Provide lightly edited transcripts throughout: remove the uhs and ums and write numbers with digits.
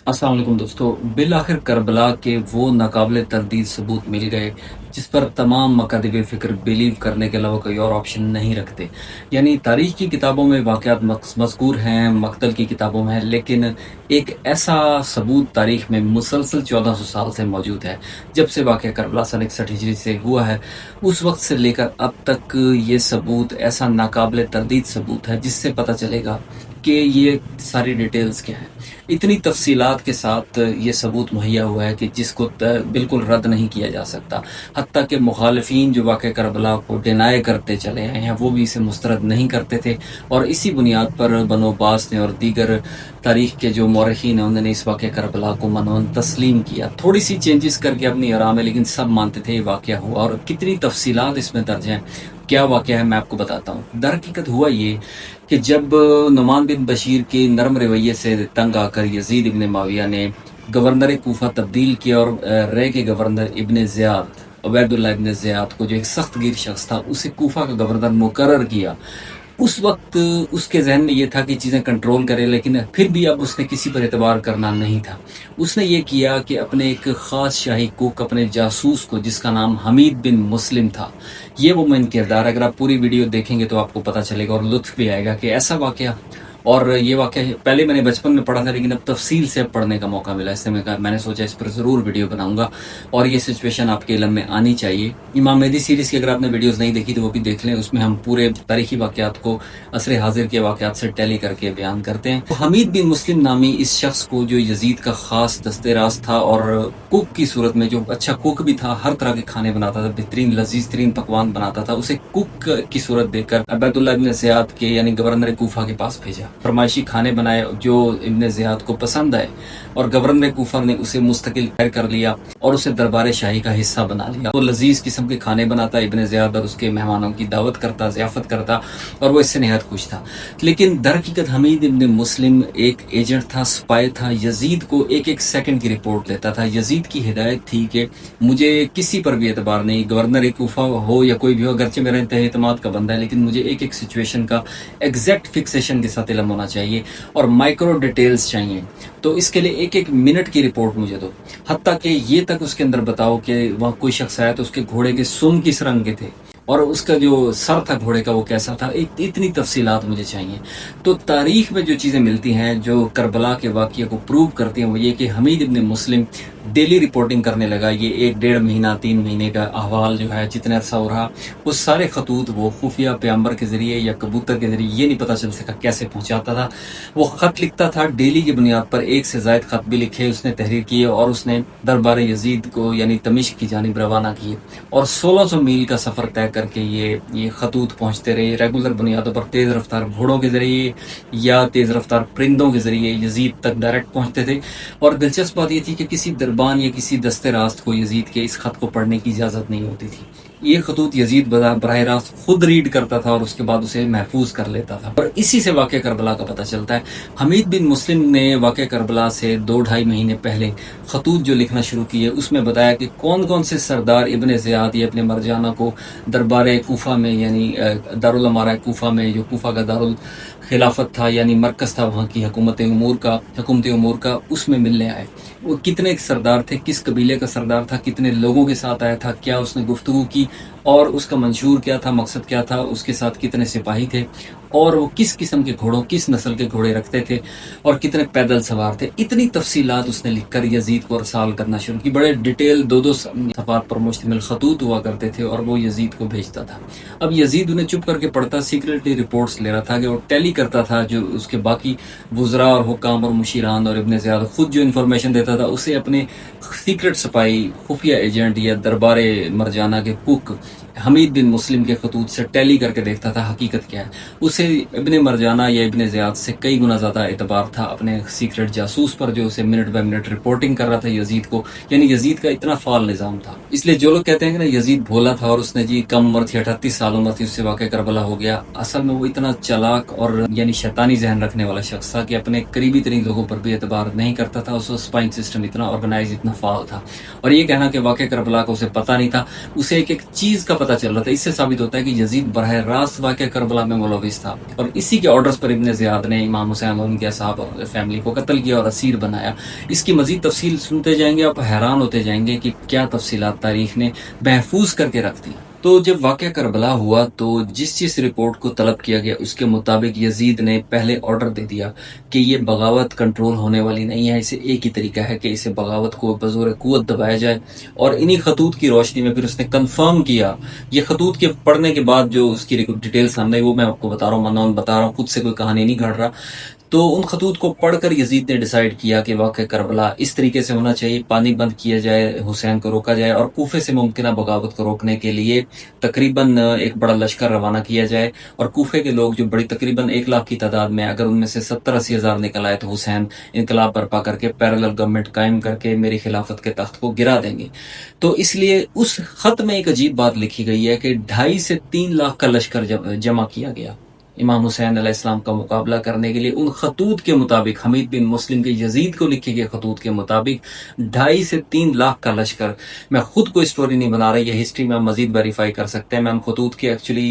अस्सलाम वालेकुम दोस्तों। बिल आखिर करबला के वो नाकाबिले तर्दीद सबूत मिल गए जिस पर तमाम मकातब फ़िक्र बिलीव करने के अलावा कोई और ऑप्शन नहीं रखते। यानी तारीख़ की किताबों में वाक़यात मज़कूर हैं, मक़तल की किताबों में है, लेकिन एक ऐसा सबूत तारीख़ में मुसलसल 1400 साल से मौजूद है। जब से वाक़या करबला सन 61 हिजरी से हुआ है, उस वक़्त से लेकर अब तक ये सबूत ऐसा नाकाबिले तर्दीद सबूत है जिससे पता चलेगा कि ये सारी डिटेल्स क्या हैं। इतनी तफ़सीलात के साथ ये सबूत मुहैया हुआ है कि जिसको बिल्कुल रद्द नहीं किया जा सकता। हत्ता कि मुखालिफिन जो वाक़या करबला को डिनाई करते चले आए हैं, वो भी इसे मुस्तरद नहीं करते थे, और इसी बुनियाद पर बनो अब्बास ने और दीगर तारीख़ के जो मौरख़ीन हैं उन्होंने इस वाक़या करबला को मनवन तस्लीम किया। थोड़ी सी चेंजेस करके अपनी आरा में, लेकिन सब मानते थे ये वाक़या हुआ। और कितनी तफ़सीलात इसमें दर्ज हैं, क्या वाक़या है, मैं आपको बताता हूँ। दरहकीकत हुआ ये कि जब नुमान बिन बशीर के नरम रवैये से तंग आकर यजीद इब्न माविया ने गवर्नर कूफा तब्दील किया और रे के गवर्नर इब्न ज़ियाद, उबैदुल्लाह इब्न ज़ियाद को, जो एक सख्त गिर शख्स था, उसे कूफा का गवर्नर मुकर्रर किया। उस वक्त उसके जहन में ये था कि चीज़ें कंट्रोल करे, लेकिन फिर भी अब उसने किसी पर एतबार करना नहीं था। उसने ये किया कि अपने एक ख़ास शाही कुक, अपने जासूस को, जिसका नाम हमीद बिन मुस्लिम था, ये वो मेन किरदार, अगर आप पूरी वीडियो देखेंगे तो आपको पता चलेगा और लुत्फ़ भी आएगा कि ऐसा वाक़या। और ये वाक़या पहले मैंने बचपन में पढ़ा था, लेकिन अब तफ़सील से अब पढ़ने का मौका मिला, इससे मैंने सोचा इस पर ज़रूर वीडियो बनाऊंगा और ये सिचुएशन आपके इल्म में आनी चाहिए। इमाम मेहदी सीरीज़ की अगर आपने वीडियोज़ नहीं देखी तो वो भी देख लें, उसमें हम पूरे तारीख़ी वाक़यात को असर हाजिर के वाक़यात से टैली करके बयान करते हैं। तो हमीद बिन मुस्लिम नामी इस शख्स को, जो यजीद का ख़ास दस्ते राज था और कुक की सूरत में, जो अच्छा कुक भी था, हर तरह के खाने बनाता था, बेहतरीन लजीज तरीन पकवान बनाता था, उसे कुक की सूरत देकर उबैदुल्लाह इब्न ज़ियाद के यानी गवर्नर कूफा के पास भेजा। फरमाइशी खाने बनाए जो इब्न ज़ियाद को पसंद आए, और गवर्नर कूफा ने उसे मुस्तकिल कर लिया और उसे दरबार शाही का हिस्सा बना लिया। वो लजीज किस्म के खाने बनाता इब्न ज़ियाद और उसके मेहमानों की दावत करता, ज़ियाफ़त करता, और वो इससे नहायत खुश था। लेकिन दरहकीकत हमीद इब्न मुस्लिम एक एजेंट था, स्पाई था। यजीद को एक एक सेकंड की रिपोर्ट लेता था। यजीद की हिदायत थी कि मुझे किसी पर भी एतबार नहीं, गवर्नर कूफा हो या कोई भी हो, अगरचे मेरा इंतहा एतमाद का बंदा है, लेकिन मुझे एक एक सिचुएशन का एग्जैक्ट फिक्सेशन के साथ इल्म होना चाहिए और माइक्रो डिटेल्स चाहिए। तो इसके लिए एक एक मिनट की रिपोर्ट मुझे दो। हत्ता कि ये तक उसके अंदर बताओ कि वहाँ कोई शख्स आया तो उसके घोड़े के सुम किस रंग के थे और उसका जो सर था घोड़े का वो कैसा था, इतनी तफसीलात मुझे चाहिए। तो तारीख में जो चीज़ें मिलती हैं जो करबला के वाक़ये को प्रूव करती हैं, वो ये कि हमीद इब्न मुस्लिम डेली रिपोर्टिंग करने लगा। ये 1-1.5 महीना 3 महीने का अहवाल जो है, जितने अरसा हो रहा, वो सारे खतूत वो खुफिया पैगंबर के ज़रिए या कबूतर के ज़रिए, ये नहीं पता चल सका कैसे पहुँचाता था। वो ख़त लिखता था, डेली की बुनियाद पर 1 से ज़ायद ख़त भी लिखे, उसने तहरीर किए और उसने दरबार यजीद को यानी तमिश्क की जानिब रवाना किए। और 1600 मील का सफ़र तय करके ये खतूत पहुँचते रहे, रेगुलर बुनियादों पर तेज़ रफ्तार घोड़ों के ज़रिए या तेज़ रफ्तार परिंदों के ज़रिए यजीद तक डायरेक्ट पहुँचते थे। और दिलचस्प बात ये थी कि किसी दरबान या किसी दस्ते रास्त को यजीद के इस खत को पढ़ने की इजाज़त नहीं होती थी। ये खतूत यजीद बराह रास्त खुद रीड करता था और उसके बाद उसे महफूज कर लेता था। और इसी से वाक़या करबला का पता चलता है। हमीद बिन मुस्लिम ने वाक़या करबला से 2-2.5 महीने पहले खतूत जो लिखना शुरू किए, उसमें बताया कि कौन कौन से सरदार इब्न ज़ियाद या अपने मरजाना को दरबार कूफा में यानी दारुल अमारा कूफा में, जो कूफा का दारुल खिलाफत था यानी मरकज़ था वहाँ की हुकूमती उमूर का, उसमें मिलने आए। वो कितने सरदार थे, किस कबीले का सरदार था, कितने लोगों के साथ आया था, क्या उसने गुफ्तगू की और उसका मंशूर क्या था, मकसद क्या था, उसके साथ कितने सिपाही थे और वो किस किस्म के घोड़ों, किस नस्ल के घोड़े रखते थे और कितने पैदल सवार थे। इतनी तफसीलात उसने लिखकर यजीद को अरसाल करना शुरू की। बड़े डिटेल 2-2 सफ़ात पर मुश्तमिल खतूत हुआ करते थे और वो यजीद को भेजता था। अब यजीद उन्हें चुप करके पढ़ता, सीक्रेटली रिपोर्ट्स ले रहा था कि वो टैली करता था जो उसके बाकी वुज़रा और हुकाम और मुशीरान और इब्न ज़ियाद खुद जो इन्फॉर्मेशन देता था, उसे अपने सीक्रेट सिपाही, खुफिया एजेंट या दरबार मरजाना के कुक हमीद बिन मुस्लिम के खतूत से टैली करके देखता था हकीकत क्या है। उसे इब्न मरजाना या इब्न ज़ियाद से कई गुना ज़्यादा एतबार था अपने सीक्रेट जासूस पर, जो उसे मिनट बाय मिनट रिपोर्टिंग कर रहा था यजीद को। यानी यजीद का इतना फाल निज़ाम था। इसलिए जो लोग कहते हैं कि ना यजीद भोला था और उसने जी कम उम्र थी, 38 साल उम्र थी, उससे वाक़या करबला हो गया, असल में वो इतना चालाक और यानी शैतानी जहन रखने वाला शख्स था कि अपने करीबी तरीन लोगों पर भी एतबार नहीं करता था। उसका स्पाइंग सिस्टम इतना ऑर्गेनाइज, इतना फाल था। और ये कहना कि वाक़या करबला का उसे पता नहीं था, उसे एक एक चीज़ का पता चल रहा था। इससे साबित होता है कि यजीद बरह रास्त वाक़या करबला में मुलव्विस था और इसी के ऑर्डर्स पर इब्न ज़ियाद ने इमाम हुसैन और उनके असहाब और फैमिली को कत्ल किया और असीर बनाया। इसकी मज़ीद तफसील सुनते जाएंगे, आप हैरान होते जाएंगे कि क्या तफसीलात तारीख ने महफूज करके रख दी। तो जब वाक़या करबला हुआ तो जिस रिपोर्ट को तलब किया गया उसके मुताबिक यजीद ने पहले ऑर्डर दे दिया कि ये बगावत कंट्रोल होने वाली नहीं है, इसे एक ही तरीका है कि इसे बगावत को बज़ोर क़ुव्वत दबाया जाए। और इन्हीं खतूत की रोशनी में फिर उसने कंफर्म किया, ये खतूत के पढ़ने के बाद जो उसकी डिटेल सामने वो मैं आपको बता रहा हूँ, मनौन बता रहा हूँ, खुद से कोई कहानी नहीं घड़ रहा। तो उन खतूत को पढ़कर यजीद ने डिसाइड किया कि वाक़या करबला इस तरीके से होना चाहिए, पानी बंद किया जाए, हुसैन को रोका जाए और कूफे से मुमकिन बगावत को रोकने के लिए तकरीबन एक बड़ा लश्कर रवाना किया जाए। और कूफे के लोग जो बड़ी तकरीबन 1 लाख की तादाद में, अगर उनमें से 70-80 हज़ार निकल आए तो हुसैन इनकलाब बर्पा करके पैरेलल गवर्नमेंट कायम करके मेरी खिलाफत के तख्त को गिरा देंगे। तो इसलिए उस खत में एक अजीब बात लिखी गई है कि 2.5 से 3 लाख का लश्कर जमा किया गया इमाम हुसैन अलैहिस्सलाम का मुकाबला करने के लिए। उन खतूत के मुताबिक, हमीद बिन मुस्लिम के यजीद को लिखे गए खतूत के मुताबिक 2.5 से 3 लाख का लश्कर। मैं खुद कोई स्टोरी नहीं बना रही, ये हिस्ट्री में मजीद वेरीफाई कर सकते हैं। मैं उन खतूत की एक्चुअली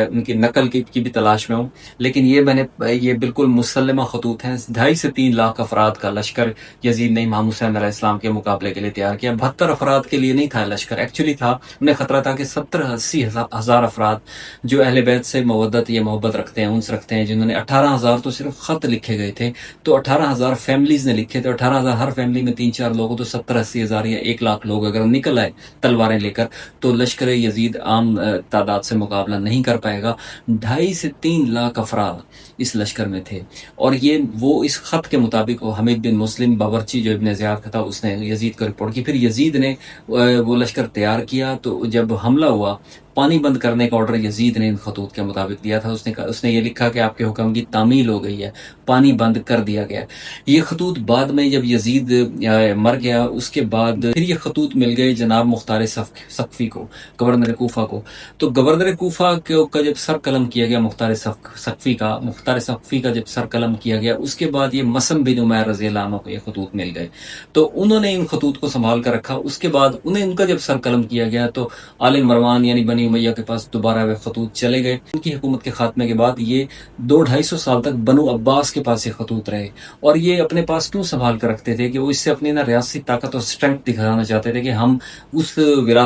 उनकी नकल की भी तलाश में हूँ, लेकिन ये बिल्कुल मुसल्लमा खतूत हैं। 2.5 से 3 लाख अफराद का लश्कर यजीद ने इमाम हुसैन अलैहिस्सलाम के मुकाबले के लिए तैयार किया। 72 अफराद के लिए नहीं था लश्कर, एक्चुअली था, उन्हें खतरा था कि 70-80 हज़ार अफराद जो अहले बैत से मवद्दत या मोहब्बत रखते हैं, उनसे रखते हैं, जिन्होंने 18,000 तो सिर्फ खत लिखे गए थे, तो 18,000 फैमिलीज ने लिखे थे। 18,000 हर फैमिली में 3-4 लोग, तो 70-80 हज़ार या 1 लाख लोग अगर निकल आए तलवारें लेकर तो लश्कर यजीद आम तादाद से मुकाबला नहीं कर पाएगा। 2.5 से 3 लाख अफराद इस लश्कर में थे। और ये वो इस खत के मुताबिक हमीद बिन मुस्लिम बावर्ची जो इब्न ज़ियाद का था उसने यजीद को रिपोर्ट की। फिर यजीद ने वो लश्कर तैयार किया। तो जब हमला हुआ, पानी बंद करने का ऑर्डर यजीद ने इन खतूत के मुताबिक दिया था। उसने ये लिखा कि आपके हुक्म की तामील हो गई है, पानी बंद कर दिया गया। ये खतूत बाद में जब यजीद मर गया उसके बाद फिर ये खतूत मिल गए जनाब मुख्तार सक़फ़ी को, गवर्नर कूफा को। तो गवर्नर कूफा का जब सर कलम किया गया मुख्तार सक़फ़ी का जब सर कलम किया गया, उसके बाद ये मसम बिन उमैर रज़ियल्लाहु अन्हु को ये खतूत मिल गए। तो उन्होंने इन खतूत को संभाल कर रखा। उसके बाद उनका जब सर कलम किया गया तो आले मरवान यानी बनी उमैया के पास दोबारा वे खतूत चले गए। उनकी हुकूमत के खात्मे के बाद ये 200-250 साल तक बनु अब्बास के पास ये खतूत रहे। और ये अपने पास क्यों संभाल कर रखते थे कि वो इससे अपनी रियासती ताकत और स्ट्रेंथ दिखाना चाहते थे कि हम उस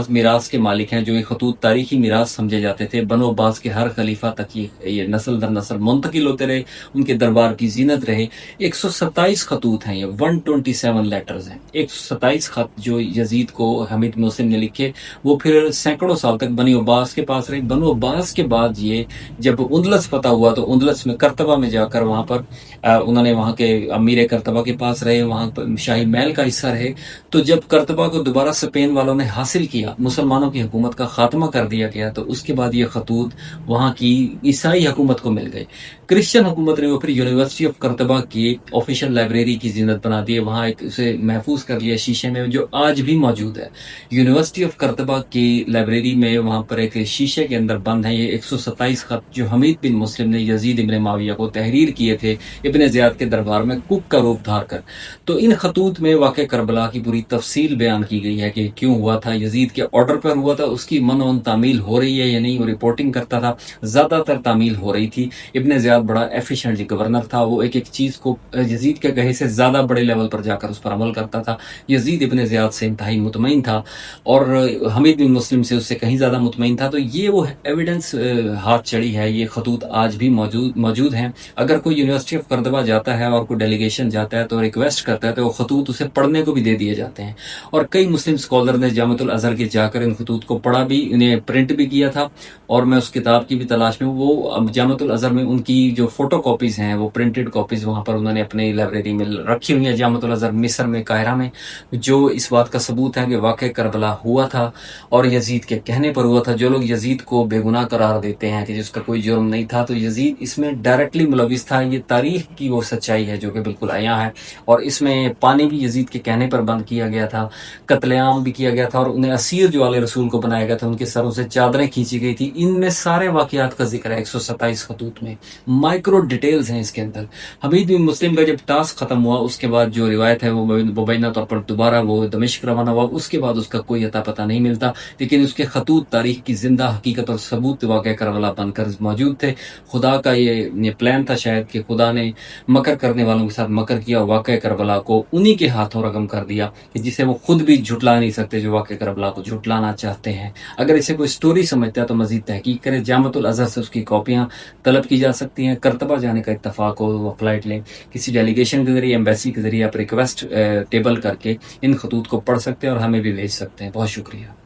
मीरास के मालिक हैं। जो ये खतूत तारीखी मीरास समझे जाते थे, बनु अब्बास के हर खलीफा तक ये नस्ल दर नस्ल मुंतकिल होते रहे, उनके दरबार की जीनत रहे। 127 खतूत हैं, ये 127 लेटर्स हैं। 127 खत जो यजीद को हमीद मुस्लिम ने लिखे, वो फिर सैकड़ों साल तक बनी अब्बास के पास रहे। बनु अब्बास के बाद ये जब उंदलस पता हुआ तो उंदलस में करतबा में जाकर वहां पर उन्होंने वहां के अमीर करतबा के पास रहे, वहां पर शाही महल का हिस्सा रहे। तो जब करतबा को दोबारा स्पेन वालों ने हासिल किया, मुसलमानों की हुकूमत का खात्मा कर दिया गया, तो उसके बाद ये खतूत वहां की ईसाई हुकूमत को मिल गए। क्रिश्चियन हुकूमत ने वो फिर यूनिवर्सिटी ऑफ करतबा की ऑफिशियल लाइब्रेरी की जीनत बना दी है। वहाँ एक उसे महफूज कर लिया शीशे में, जो आज भी मौजूद है। यूनिवर्सिटी ऑफ करतबा की लाइब्रेरी में वहाँ पर एक शीशे के अंदर बंद है ये 127 खत जो हमीद बिन मुस्लिम ने यजीद इब्न माविया को तहरीर किए थे इब्न ज़ियाद के दरबार में कुक का रूप धार कर। तो इन खतूत में वाक़या करबला की पूरी तफसील बयान की गई है कि क्यों हुआ था, यजीद के ऑर्डर पर हुआ था, उसकी मनोन तामील हो रही है या नहीं, वो रिपोर्टिंग करता था, ज़्यादातर तामील हो रही थी। इब्न ज़ियाद बड़ा एफिशिएंट गवर्नर था, वो एक चीज़ को यजीद के कहे से ज़्यादा बड़े लेवल पर जाकर उस पर अमल करता था। यजीद इब्न ज़ियाद से इंतहाई मुतमईन था और हमीद बिन मुस्लिम से उससे कहीं ज़्यादा मुतमईन था। तो ये वो एविडेंस हाथ चढ़ी है, ये खतूत आज भी मौजूद हैं। अगर कोई यूनिवर्सिटी ऑफ करतबा जाता है और कोई डेलीगेशन जाता है तो रिक्वेस्ट करता है तो वो खतूत उसे पढ़ने को भी दे दिए जाते हैं। और कई मुस्लिम स्कॉलर ने जामिअतुल अज़हर के जाकर इन खतूत को पढ़ा भी, इन्हें प्रिंट भी किया था। और मैं उस किताब की भी तलाश में, वो जामिअतुल अज़हर में उनकी जो फोटो कॉपीज़ हैं, वो प्रिंटेड कॉपीज़ वहाँ पर उन्होंने अपनी लाइब्रेरी में रखी हुई है जामिअतुल अज़हर मिस्र में, काहिरा में, जो इस बात का सबूत है कि वाक़या करबला हुआ था और यजीद के कहने पर हुआ था। जो लोग यजीद को बेगुनाह करार देते हैं कि जिसका कोई जुर्म नहीं था, तो यजीद इसमें डायरेक्टली मुलविस था। ये तारीख की वो सच्चाई है जो कि बिल्कुल आया है। और इसमें पानी भी यजीद के कहने पर बंद किया गया था, कत्लेआम भी किया गया था, और उन्हें असीर जो आले रसूल को बनाया गया था, उनके सरों से चादरें खींची गई थी। इनमें सारे वाक़यात का जिक्र है 127 खतूत में। مائکرو ڈیٹیلز ہیں اس کے اندر. حمید بن مسلم کا جب ٹاسک ختم ہوا اس کے بعد جو روایت ہے وہ مبینہ طور پر دوبارہ وہ دمشق روانہ ہوا، اس کے بعد اس کا کوئی اتا پتہ نہیں ملتا، لیکن اس کے خطوط تاریخ کی زندہ حقیقت اور ثبوت واقعہ کربلا بن کر موجود تھے. خدا کا یہ پلان تھا شاید کہ خدا نے مکر کرنے والوں کے ساتھ مکر کیا، واقعہ کربلا کو انہی کے ہاتھوں رقم کر دیا کہ جسے وہ خود بھی جھٹلا نہیں سکتے، جو واقعہ کربلا کو جھٹلانا چاہتے ہیں. اگر اسے کوئی سٹوری سمجھتا ہے تو مزید تحقیق کرے. جامعۃ الازہر سے اس کی کاپیاں طلب کی جا سکتی ہیں. کرتبہ جانے کا اتفاق ہو وہ فلائٹ لیں، کسی ڈیلیگیشن کے ذریعے، ایمبیسی کے ذریعے آپ ریکویسٹ ٹیبل کر کے ان خطوط کو پڑھ سکتے ہیں اور ہمیں بھی بھیج سکتے ہیں. بہت شکریہ.